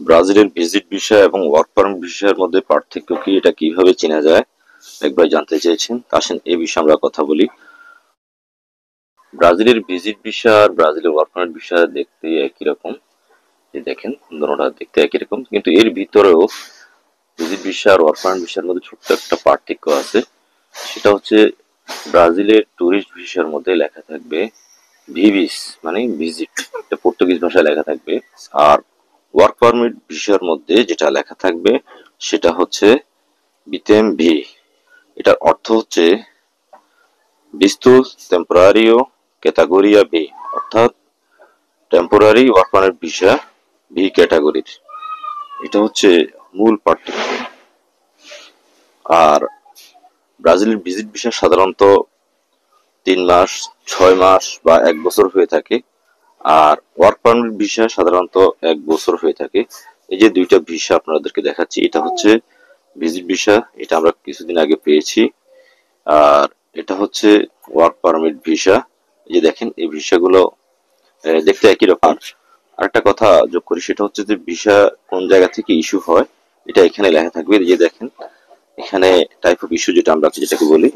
ব্রাজিলের visit visa এবং work permit ভিসার মধ্যে পার্থক্য কি, এটা কিভাবে চেনা যায় একবার জানতে চেয়েছেন। আসেন এই বিষয়ে আমরা কথা বলি। ব্রাজিলের ভিজিট ভিসা আর ব্রাজিলের ওয়ার্ক পারমিট ভিসা দেখতে একই রকম। এই দেখেন দুটোটা দেখতে একই রকম, কিন্তু এর ভিতরেও ভিজিট ভিসা আর ওয়ার্ক পারমিট ভিসার মধ্যে ছোট্ট একটা পার্থক্য আছে। সেটা হচ্ছে ব্রাজিলের ট্যুরিস্ট ভিসার মধ্যে লেখা থাকবে ভিভিস, মানে ভিজিট, এটা পর্তুগিজ ভাষায় লেখা থাকবে। আর ওয়ার্ক পারমিট ভিসার মধ্যে যেটা লেখা থাকবে সেটা হচ্ছে বিতেম ভি। এটার অর্থ হচ্ছে বিস্তুস টেম্পোরারিও ক্যাটাগরিয়া ভি, অর্থাৎ temporary work permit visa V ক্যাটাগরির। এটা হচ্ছে মূল পার্থক্য। আর ব্রাজিলের ভিজিট ভিসা সাধারণত 3 মাস, 6 মাস বা 1 বছর হয়ে থাকে। আর ওয়ার্ক পারমিট ভিসা সাধারণত 1 বছর হয়ে থাকে। এই যে দুইটা ভিসা আপনাদেরকে দেখাচ্ছি, এটা হচ্ছে ভিজিট ভিসা, এটা আমরা কিছুদিন আগে পেয়েছি। আর এটা হচ্ছে ওয়ার্ক পারমিট ভিসা। এই যে দেখেন এই ভিসাগুলো দেখতে একই রকম। আর একটা কথা যোগ করি, সেটা হচ্ছে যে ভিসা কোন জায়গা থেকে ইস্যু হয় এটা এখানে লেখা থাকবে। এই যে দেখেন এখানে টাইপ অফ ইস্যু যেটা আমরা যেটাকে বলি,